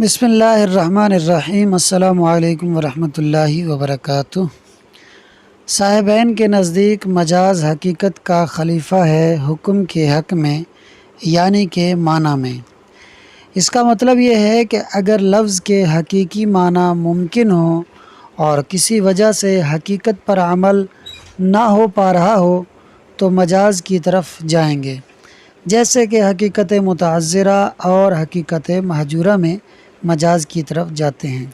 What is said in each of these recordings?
بسم اللہ الرحمن الرحیم۔ السلام علیکم ورحمۃ اللہ وبرکاتہ۔ صاحبین کے نزدیک مجاز حقیقت کا خلیفہ ہے حکم کے حق میں، یعنی کہ معنی میں۔ اس کا مطلب یہ ہے کہ اگر لفظ کے حقیقی معنی ممکن ہو اور کسی وجہ سے حقیقت پر عمل نہ ہو پا رہا ہو تو مجاز کی طرف جائیں گے، جیسے کہ حقیقت متعذرہ اور حقیقت مہجورہ میں مجاز کی طرف جاتے ہیں،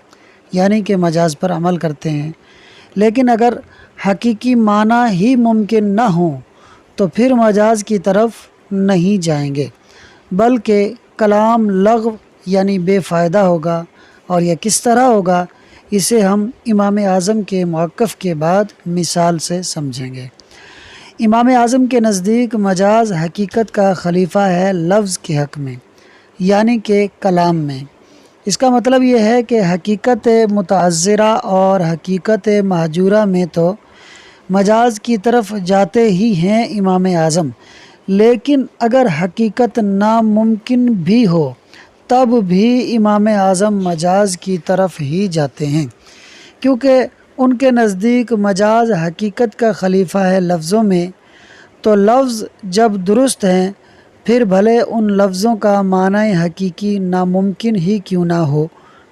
یعنی کہ مجاز پر عمل کرتے ہیں۔ لیکن اگر حقیقی معنی ہی ممکن نہ ہو تو پھر مجاز کی طرف نہیں جائیں گے، بلکہ کلام لغو یعنی بے فائدہ ہوگا۔ اور یہ کس طرح ہوگا، اسے ہم امام اعظم کے موقف کے بعد مثال سے سمجھیں گے۔ امام اعظم کے نزدیک مجاز حقیقت کا خلیفہ ہے لفظ کے حق میں، یعنی کہ کلام میں۔ اس کا مطلب یہ ہے کہ حقیقت متعذرہ اور حقیقت مہجورہ میں تو مجاز کی طرف جاتے ہی ہیں امام اعظم، لیکن اگر حقیقت ناممکن بھی ہو تب بھی امام اعظم مجاز کی طرف ہی جاتے ہیں، کیونکہ ان کے نزدیک مجاز حقیقت کا خلیفہ ہے لفظوں میں۔ تو لفظ جب درست ہیں پھر بھلے ان لفظوں کا معنی حقیقی ناممکن ہی کیوں نہ ہو،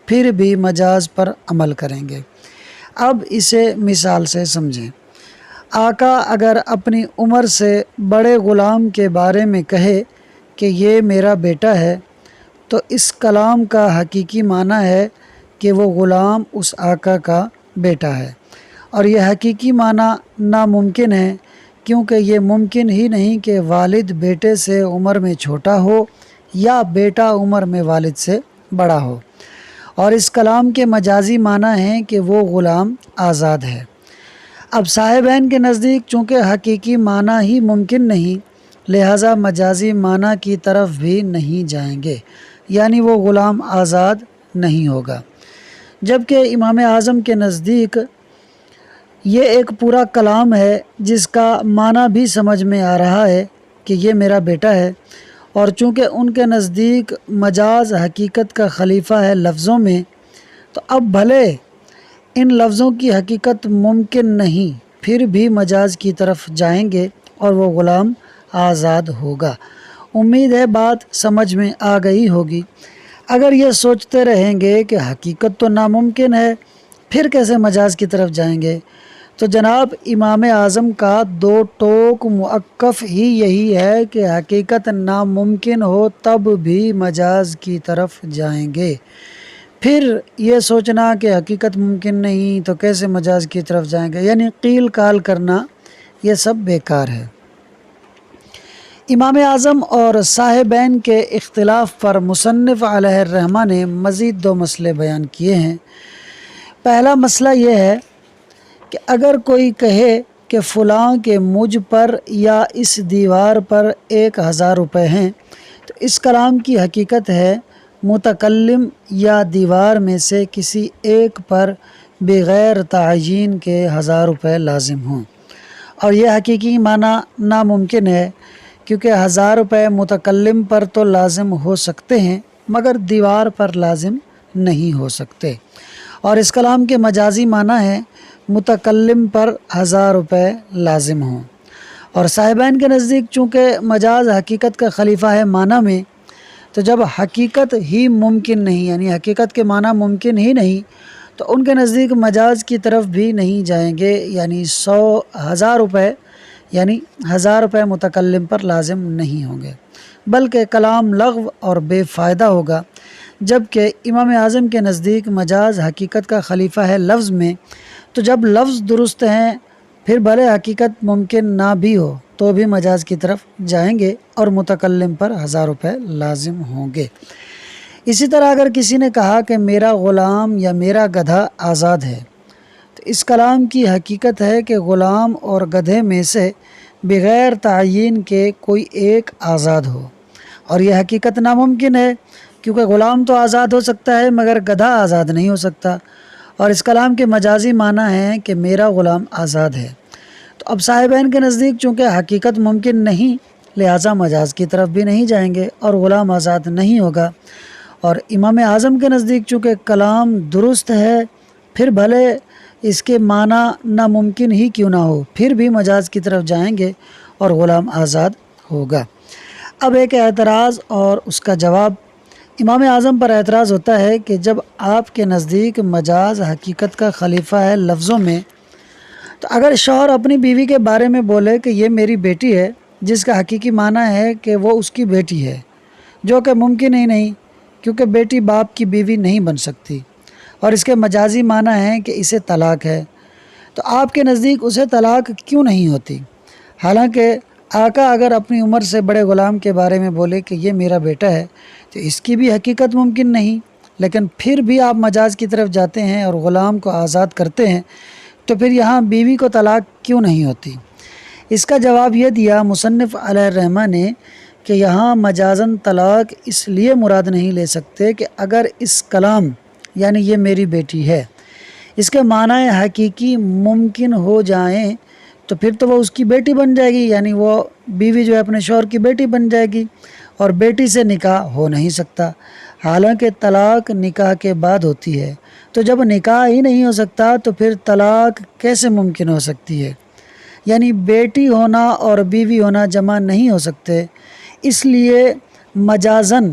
پھر بھی مجاز پر عمل کریں گے۔ اب اسے مثال سے سمجھیں۔ آقا اگر اپنی عمر سے بڑے غلام کے بارے میں کہے کہ یہ میرا بیٹا ہے، تو اس کلام کا حقیقی معنی ہے کہ وہ غلام اس آقا کا بیٹا ہے، اور یہ حقیقی معنی ناممکن ہے، کیونکہ یہ ممکن ہی نہیں کہ والد بیٹے سے عمر میں چھوٹا ہو یا بیٹا عمر میں والد سے بڑا ہو۔ اور اس کلام کے مجازی معنی ہیں کہ وہ غلام آزاد ہے۔ اب صاحبین کے نزدیک چونکہ حقیقی معنی ہی ممکن نہیں، لہٰذا مجازی معنی کی طرف بھی نہیں جائیں گے، یعنی وہ غلام آزاد نہیں ہوگا۔ جبکہ امام اعظم کے نزدیک یہ ایک پورا کلام ہے جس کا معنی بھی سمجھ میں آ رہا ہے کہ یہ میرا بیٹا ہے، اور چونکہ ان کے نزدیک مجاز حقیقت کا خلیفہ ہے لفظوں میں، تو اب بھلے ان لفظوں کی حقیقت ممکن نہیں پھر بھی مجاز کی طرف جائیں گے اور وہ غلام آزاد ہوگا۔ امید ہے بات سمجھ میں آ گئی ہوگی۔ اگر یہ سوچتے رہیں گے کہ حقیقت تو ناممکن ہے، پھر کیسے مجاز کی طرف جائیں گے، تو جناب امام اعظم کا دو ٹوک موقف ہی یہی ہے کہ حقیقت ناممکن ہو تب بھی مجاز کی طرف جائیں گے۔ پھر یہ سوچنا کہ حقیقت ممکن نہیں تو کیسے مجاز کی طرف جائیں گے، یعنی قیل کال کرنا، یہ سب بیکار ہے۔ امام اعظم اور صاحبین کے اختلاف پر مصنف علیہ الرحمہ نے مزید دو مسئلے بیان کیے ہیں۔ پہلا مسئلہ یہ ہے کہ اگر کوئی کہے کہ فلاں کے مجھ پر یا اس دیوار پر 1000 روپے ہیں، تو اس کلام کی حقیقت ہے متکلم یا دیوار میں سے کسی ایک پر بغیر تعیین کے 1000 روپے لازم ہوں، اور یہ حقیقی معنی ناممکن ہے، کیونکہ 1000 روپے متکلم پر تو لازم ہو سکتے ہیں مگر دیوار پر لازم نہیں ہو سکتے۔ اور اس کلام کے مجازی معنی ہے متکلم پر 1000 روپے لازم ہوں۔ اور صاحبین کے نزدیک چونکہ مجاز حقیقت کا خلیفہ ہے معنی میں، تو جب حقیقت ہی ممکن نہیں، یعنی حقیقت کے معنی ممکن ہی نہیں، تو ان کے نزدیک مجاز کی طرف بھی نہیں جائیں گے، یعنی 1000 روپے یعنی 1000 روپے متکلم پر لازم نہیں ہوں گے، بلکہ کلام لغو اور بے فائدہ ہوگا۔ جبکہ امام اعظم کے نزدیک مجاز حقیقت کا خلیفہ ہے لفظ میں، تو جب لفظ درست ہیں پھر بھلے حقیقت ممکن نہ بھی ہو تو بھی مجاز کی طرف جائیں گے اور متکلم پر 1000 روپے لازم ہوں گے۔ اسی طرح اگر کسی نے کہا کہ میرا غلام یا میرا گدھا آزاد ہے، تو اس کلام کی حقیقت ہے کہ غلام اور گدھے میں سے بغیر تعیین کے کوئی ایک آزاد ہو، اور یہ حقیقت ناممکن ہے، کیونکہ غلام تو آزاد ہو سکتا ہے مگر گدھا آزاد نہیں ہو سکتا۔ اور اس کلام کے مجازی معنی ہیں کہ میرا غلام آزاد ہے۔ تو اب صاحبین کے نزدیک چونکہ حقیقت ممکن نہیں، لہٰذا مجاز کی طرف بھی نہیں جائیں گے اور غلام آزاد نہیں ہوگا۔ اور امام اعظم کے نزدیک چونکہ کلام درست ہے، پھر بھلے اس کے معنی ناممکن ہی کیوں نہ ہو، پھر بھی مجاز کی طرف جائیں گے اور غلام آزاد ہوگا۔ اب ایک اعتراض اور اس کا جواب۔ امام اعظم پر اعتراض ہوتا ہے کہ جب آپ کے نزدیک مجاز حقیقت کا خلیفہ ہے لفظوں میں، تو اگر شوہر اپنی بیوی کے بارے میں بولے کہ یہ میری بیٹی ہے، جس کا حقیقی معنی ہے کہ وہ اس کی بیٹی ہے، جو کہ ممکن ہی نہیں، کیونکہ بیٹی باپ کی بیوی نہیں بن سکتی، اور اس کے مجازی معنی ہے کہ اسے طلاق ہے، تو آپ کے نزدیک اسے طلاق کیوں نہیں ہوتی؟ حالانکہ آقا اگر اپنی عمر سے بڑے غلام کے بارے میں بولے کہ یہ میرا بیٹا ہے، تو اس کی بھی حقیقت ممکن نہیں، لیکن پھر بھی آپ مجاز کی طرف جاتے ہیں اور غلام کو آزاد کرتے ہیں، تو پھر یہاں بیوی کو طلاق کیوں نہیں ہوتی؟ اس کا جواب یہ دیا مصنف علیہ الرحمہ نے کہ یہاں مجازاً طلاق اس لیے مراد نہیں لے سکتے کہ اگر اس کلام یعنی یہ میری بیٹی ہے اس کے معنی حقیقی ممکن ہو جائیں، تو پھر تو وہ اس کی بیٹی بن جائے گی، یعنی وہ بیوی جو ہے اپنے شوہر کی بیٹی بن جائے گی، اور بیٹی سے نکاح ہو نہیں سکتا۔ حالانکہ طلاق نکاح کے بعد ہوتی ہے، تو جب نکاح ہی نہیں ہو سکتا تو پھر طلاق کیسے ممکن ہو سکتی ہے؟ یعنی بیٹی ہونا اور بیوی ہونا جمع نہیں ہو سکتے، اس لیے مجازاً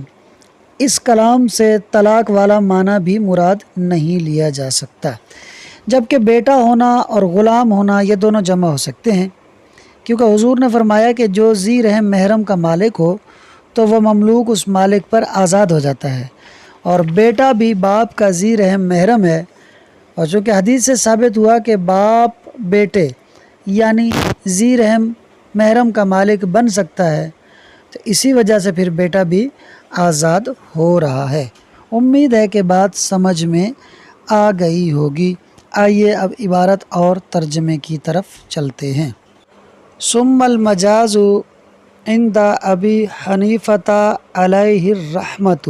اس کلام سے طلاق والا معنی بھی مراد نہیں لیا جا سکتا، جبکہ بیٹا ہونا اور غلام ہونا یہ دونوں جمع ہو سکتے ہیں، کیونکہ حضور نے فرمایا کہ جو ذی رحم محرم کا مالک ہو تو وہ مملوک اس مالک پر آزاد ہو جاتا ہے، اور بیٹا بھی باپ کا ذی رحم محرم ہے، اور چونکہ حدیث سے ثابت ہوا کہ باپ بیٹے یعنی ذی رحم محرم کا مالک بن سکتا ہے، تو اسی وجہ سے پھر بیٹا بھی آزاد ہو رہا ہے۔ امید ہے کہ بات سمجھ میں آ گئی ہوگی۔ آئیے اب عبارت اور ترجمے کی طرف چلتے ہیں۔ ثم المجاز عند ابی حنیفۃ علیہ الرحمۃ،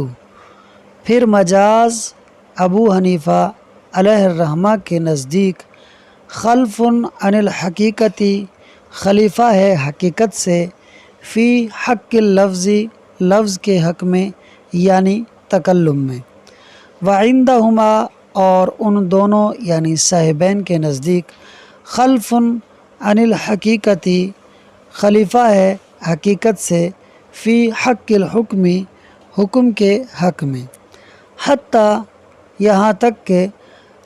پھر مجاز ابو حنیفہ علیہ الرحمہ کے نزدیک خلف عن الحقیقتی، خلیفہ ہے حقیقت سے، فی حق اللفظ، لفظ کے حق میں یعنی تکلم میں، وعندہما، اور ان دونوں یعنی صاحبین کے نزدیک خلف عن الحقیقتی، خلیفہ ہے حقیقت سے، فی حق الحکمی، حکم کے حق میں، حتیٰ یہاں تک کہ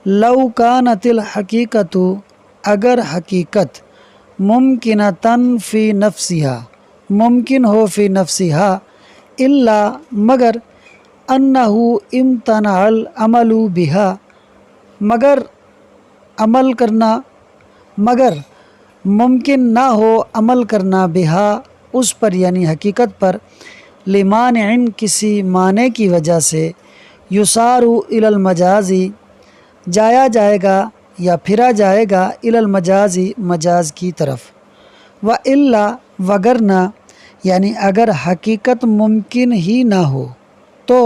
لو کانت الحقیقت، اگر حقیقت ممکنتاً فی نفسہا، ممکن ہو فی نفسہا، الا مگر انہ امتنع العمل بہا، مگر عمل کرنا، مگر ممکن نہ ہو عمل کرنا، بہا اس پر یعنی حقیقت پر، لمانع کسی معنی کی وجہ سے، یسار الی المجازی، جایا جائے گا یا پھرا جائے گا، الی المجازی، مجاز کی طرف، والا وگرنہ، یعنی اگر حقیقت ممکن ہی نہ ہو تو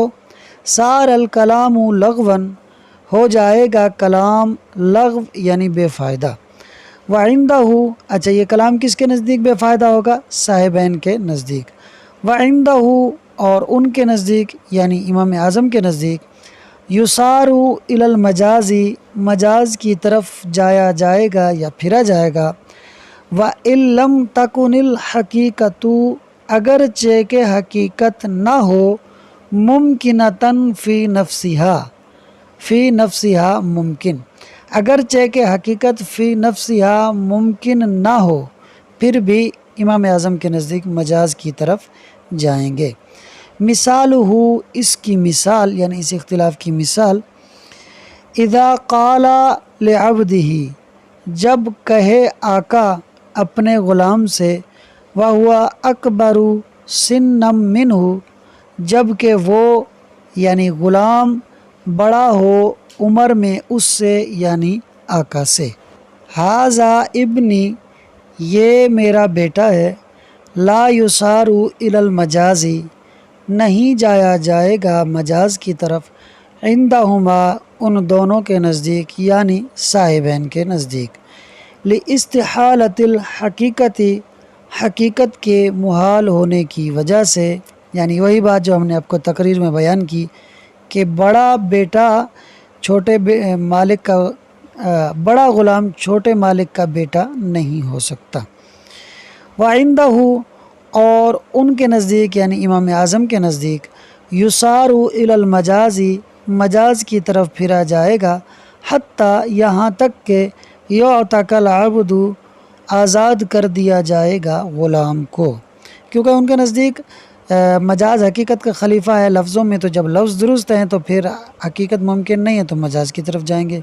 صار الکلام لغوا، ہو جائے گا کلام لغو یعنی بے فائدہ، وعندہ، اچھا یہ کلام کس کے نزدیک بے فائدہ ہوگا؟ صاحبین کے نزدیک، وعندہ، اور ان کے نزدیک یعنی امام اعظم کے نزدیک، یسار الی المجازی، مجاز کی طرف جایا جائے گا یا پھرا جائے گا، وَإِن لَمْ تَكُنِ الْحَقِيقَةُ، اگرچہ کہ حقیقت نہ ہو، ممکنتاً فی نفسہا، فی نفسہا ممکن، اگرچہ کہ حقیقت فی نفسہا ممکن نہ ہو، پھر بھی امام اعظم کے نزدیک مجاز کی طرف جائیں گے۔ مثال ہو، اس کی مثال یعنی اس اختلاف کی مثال، اذا قال لعبدہ، جب کہے آقا اپنے غلام سے، وَهُوَ أَكْبَرُ سِنًّا مِّنْهُ، جب کہ وہ یعنی غلام بڑا ہو عمر میں اس سے یعنی آقا سے، ھذا ابنی، یہ میرا بیٹا ہے، لا یسار الی المجازی، نہیں جایا جائے گا مجاز کی طرف، عندہما، ان دونوں کے نزدیک یعنی صاحبین کے نزدیک، لاستحالۃ الحقیقت، حقیقت کے محال ہونے کی وجہ سے، یعنی وہی بات جو ہم نے آپ کو تقریر میں بیان کی کہ بڑا بیٹا بڑا غلام چھوٹے مالک کا بیٹا نہیں ہو سکتا۔ وَعِندَهُ اور ان کے نزدیک یعنی امام اعظم کے نزدیک یُسَارُ إِلَى الْمَجَازِ مجاز کی طرف پھرا جائے گا، حتیٰ یہاں تک کہ یعتق العبد آزاد کر دیا جائے گا غلام کو، کیونکہ ان کے نزدیک مجاز حقیقت کا خلیفہ ہے لفظوں میں، تو جب لفظ درست ہیں تو پھر حقیقت ممکن نہیں ہے تو مجاز کی طرف جائیں گے۔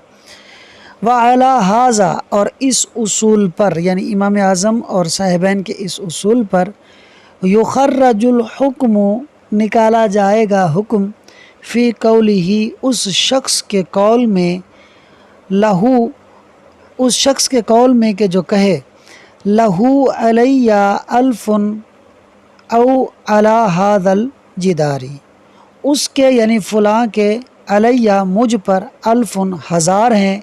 وَعَلَى هَذَا اور اس اصول پر یعنی امام اعظم اور صاحبین کے اس اصول پر یخرج الحکم نکالا جائے گا حکم فی قولہ اس شخص کے قول میں، لہو اس شخص کے قول میں کہ جو کہے لہو علیہ الف او علی ھذا الجداری اس کے یعنی فلاں کے علیہ مجھ پر الف ہزار ہیں،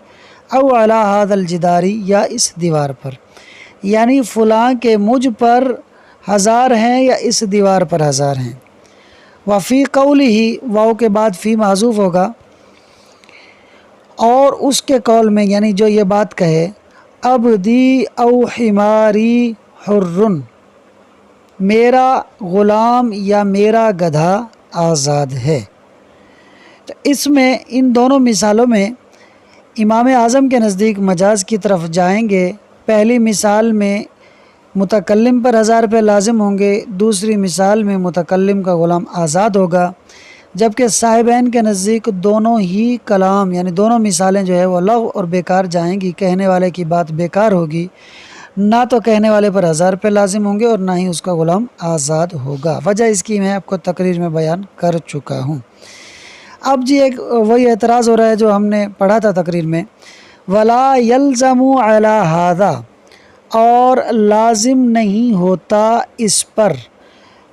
او علی ھذا الجداری یا اس دیوار پر، یعنی فلاں کے مجھ پر ہزار ہیں یا اس دیوار پر ہزار ہیں۔ وفی قولہ واو کے بعد فی محذوف ہوگا، اور اس کے قول میں یعنی جو یہ بات کہے عبدی او حماری حر میرا غلام یا میرا گدھا آزاد ہے۔ تو اس میں ان دونوں مثالوں میں امام اعظم کے نزدیک مجاز کی طرف جائیں گے۔ پہلی مثال میں متکلم پر 1000 روپے لازم ہوں گے، دوسری مثال میں متکلم کا غلام آزاد ہوگا، جبکہ صاحبین کے نزدیک دونوں ہی کلام یعنی دونوں مثالیں جو ہے وہ لغو اور بیکار جائیں گی، کہنے والے کی بات بیکار ہوگی، نہ تو کہنے والے پر 1000 روپے لازم ہوں گے اور نہ ہی اس کا غلام آزاد ہوگا۔ وجہ اس کی میں آپ کو تقریر میں بیان کر چکا ہوں۔ اب جی ایک وہی اعتراض ہو رہا ہے جو ہم نے پڑھا تھا تقریر میں، ولا یلزم علی ھذا اور لازم نہیں ہوتا اس پر،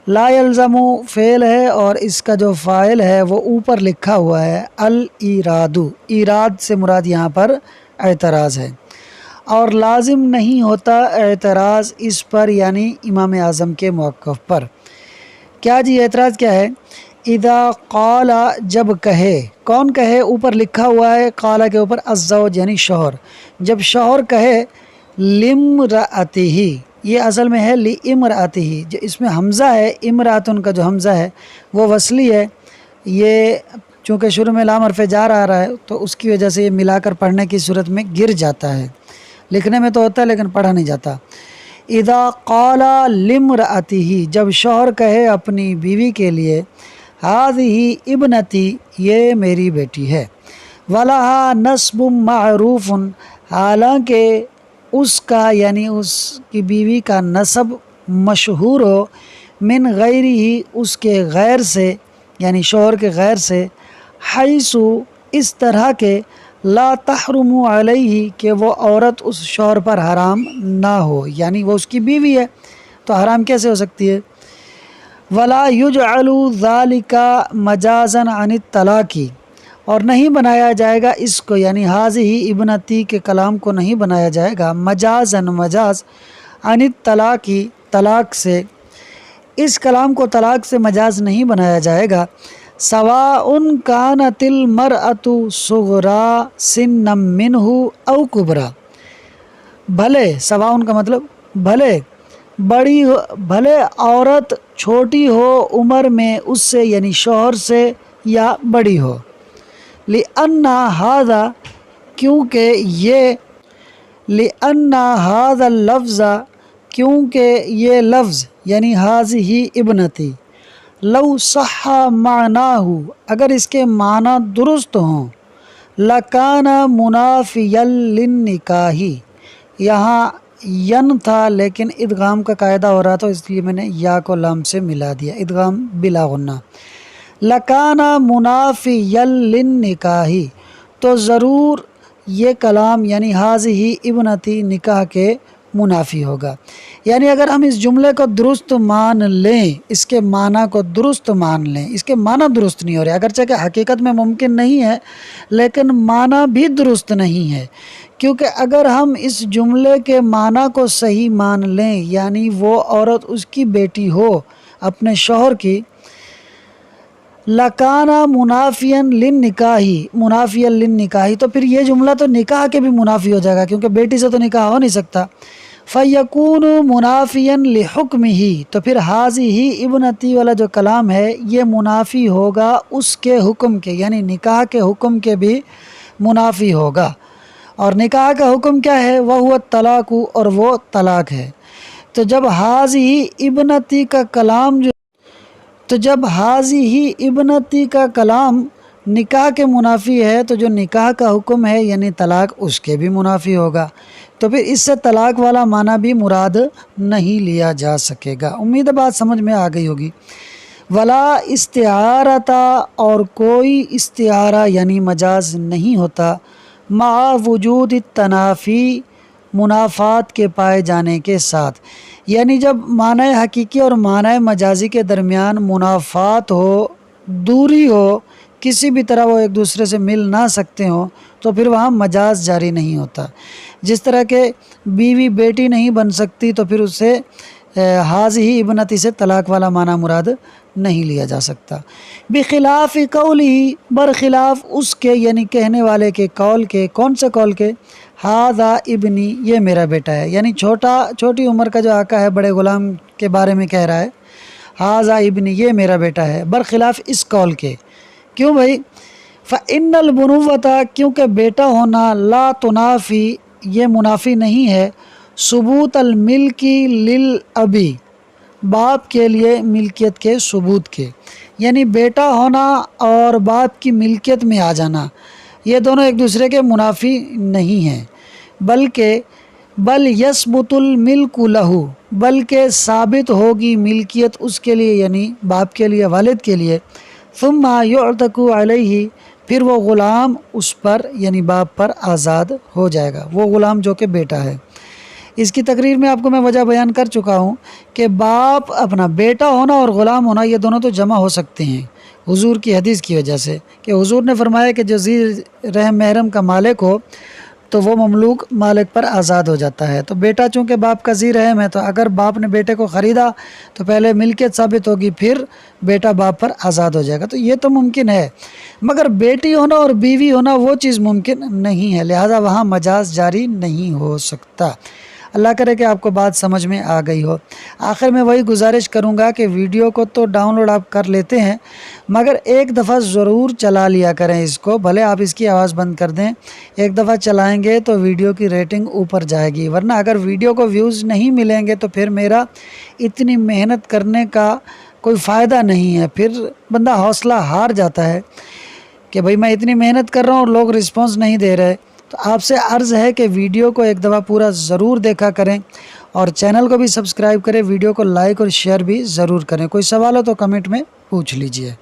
لا یلزم فعل ہے اور اس کا جو فاعل ہے وہ اوپر لکھا ہوا ہے الایراد، ایراد سے مراد یہاں پر اعتراض ہے، اور لازم نہیں ہوتا اعتراض اس پر یعنی امام اعظم کے موقف پر۔ کیا جی اعتراض کیا ہے؟ اذا قال جب کہے، کون کہے؟ اوپر لکھا ہوا ہے قال کے اوپر الزوج یعنی شوہر، جب شوہر کہے لامرأتہ، یہ اصل میں ہے لامرأتہ، جو اس میں حمزہ ہے امرأتن کا جو حمزہ ہے وہ وصلی ہے، یہ چونکہ شروع میں لام حرف جار آ رہا ہے تو اس کی وجہ سے یہ ملا کر پڑھنے کی صورت میں گر جاتا ہے، لکھنے میں تو ہوتا ہے لیکن پڑھا نہیں جاتا۔ اذا قال لامرأتہ جب شوہر کہے اپنی بیوی کے لیے ھذہ ابنتی یہ میری بیٹی ہے، ولہا نسب معروف حالانکہ اس کا یعنی اس کی بیوی کا نسب مشہور ہو، من غیرہ اس کے غیر سے یعنی شوہر کے غیر سے، حیث اس طرح کے لا تحرم علیہ کہ وہ عورت اس شوہر پر حرام نہ ہو، یعنی وہ اس کی بیوی ہے تو حرام کیسے ہو سکتی ہے۔ ولا یجعل ذلک مجازا عن الطلاق اور نہیں بنایا جائے گا اس کو یعنی ھذہ ابنتی کے کلام کو نہیں بنایا جائے گا مجازاً مجاز عن الطلاق طلاق سے، اس کلام کو طلاق سے مجاز نہیں بنایا جائے گا۔ سواء کانت المرأة صغرا سنا منہ او کبرا بھلے، سواء کا مطلب بھلے، بھلے عورت چھوٹی ہو عمر میں اس سے یعنی شوہر سے یا بڑی ہو، لأن ھذا کیونکہ یہ، لأن ھذا اللفظ کیونکہ یہ لفظ یعنی ھذہ ابنتی، لو صح معناہ اگر اس کے معنی درست ہوں، لکان منافیا للنکاح یہاں ین تھا لیکن ادغام کا قاعدہ ہو رہا تھا اس لیے میں نے یا کو لام سے ملا دیا، ادغام بلا غنہ، لکان منافیا للنکاح تو ضرور یہ کلام یعنی ھذہ ابنتی نکاح کے منافی ہوگا، یعنی اگر ہم اس جملے کو درست مان لیں، اس کے معنی کو درست مان لیں، اس کے معنی درست نہیں ہو رہے اگرچہ کہ حقیقت میں ممکن نہیں ہے لیکن معنی بھی درست نہیں ہے، کیونکہ اگر ہم اس جملے کے معنی کو صحیح مان لیں یعنی وہ عورت اس کی بیٹی ہو اپنے شوہر کی، لکانا منافین للنکاحی منافین للنکاحی، تو پھر یہ جملہ تو نکاح کے بھی منافی ہو جائے گا کیونکہ بیٹی سے تو نکاح ہو نہیں سکتا۔ فیکون منافین لحکمہ، تو پھر حاذہ ابنتی والا جو کلام ہے یہ منافی ہوگا اس کے حکم کے، یعنی نکاح کے حکم کے بھی منافی ہوگا۔ اور نکاح کا حکم کیا ہے؟ وہو الطلاق، اور وہ طلاق ہے۔ تو جب حاذہ ابنتی کا کلام کا کلام نکاح کے منافی ہے تو جو نکاح کا حکم ہے یعنی طلاق اس کے بھی منافی ہوگا، تو پھر اس سے طلاق والا معنی بھی مراد نہیں لیا جا سکے گا۔ امید ہے بات سمجھ میں آ گئی ہوگی۔ ولا استعارتا، اور کوئی استعارہ یعنی مجاز نہیں ہوتا، مع وجود التنافی، منافات کے پائے جانے کے ساتھ، یعنی جب معنی حقیقی اور معنی مجازی کے درمیان منافات ہو، دوری ہو، کسی بھی طرح وہ ایک دوسرے سے مل نہ سکتے ہوں، تو پھر وہاں مجاز جاری نہیں ہوتا۔ جس طرح کہ بیوی بیٹی نہیں بن سکتی تو پھر اس سے حاذہ ابنتی سے طلاق والا معنی مراد نہیں لیا جا سکتا۔ بخلاف قولی، برخلاف اس کے یعنی کہنے والے کے قول کے، کون سے قول کے؟ ھذا ابنی، یہ میرا بیٹا ہے، یعنی چھوٹی عمر کا جو آقا ہے بڑے غلام کے بارے میں کہہ رہا ہے، ھذا ابنی، یہ میرا بیٹا ہے، برخلاف اس قول کے۔ کیوں بھائی؟ فإن البنوۃ، کیونکہ بیٹا ہونا، لا تنافی، یہ منافی نہیں ہے، ثبوت الملکی للابی، باپ کے لیے ملکیت کے ثبوت کے، یعنی بیٹا ہونا اور باپ کی ملکیت میں آ جانا یہ دونوں ایک دوسرے کے منافی نہیں ہیں، بل یثبت الملک لہ، بلکہ ثابت ہوگی ملکیت اس کے لیے یعنی باپ کے لیے، والد کے لیے، ثم یعتق علیہ، پھر وہ غلام اس پر یعنی باپ پر آزاد ہو جائے گا، وہ غلام جو کہ بیٹا ہے۔ اس کی تقریر میں آپ کو میں وجہ بیان کر چکا ہوں کہ باپ اپنا بیٹا ہونا اور غلام ہونا یہ دونوں تو جمع ہو سکتے ہیں حضور کی حدیث کی وجہ سے، کہ حضور نے فرمایا کہ جو ذی رحم محرم کا مالک ہو تو وہ مملوک مالک پر آزاد ہو جاتا ہے۔ تو بیٹا چونکہ باپ کا ذی رحم ہے تو اگر باپ نے بیٹے کو خریدا تو پہلے ملکیت ثابت ہوگی، پھر بیٹا باپ پر آزاد ہو جائے گا، تو یہ تو ممکن ہے، مگر بیٹی ہونا اور بیوی ہونا وہ چیز ممکن نہیں ہے، لہٰذا وہاں مجاز جاری نہیں ہو سکتا۔ اللہ کرے کہ آپ کو بات سمجھ میں آ گئی ہو۔ آخر میں وہی گزارش کروں گا کہ ویڈیو کو تو ڈاؤن لوڈ آپ کر لیتے ہیں مگر ایک دفعہ ضرور چلا لیا کریں اس کو، بھلے آپ اس کی آواز بند کر دیں، ایک دفعہ چلائیں گے تو ویڈیو کی ریٹنگ اوپر جائے گی، ورنہ اگر ویڈیو کو ویوز نہیں ملیں گے تو پھر میرا اتنی محنت کرنے کا کوئی فائدہ نہیں ہے، پھر بندہ حوصلہ ہار جاتا ہے کہ بھئی میں اتنی محنت کر رہا ہوں اور لوگ رسپانس نہیں دے رہے۔ تو آپ سے عرض ہے کہ ویڈیو کو ایک دفعہ پورا ضرور دیکھا کریں اور چینل کو بھی سبسکرائب کریں، ویڈیو کو لائک اور شیئر بھی ضرور کریں۔ کوئی سوال ہو تو کمنٹ میں پوچھ لیجئے۔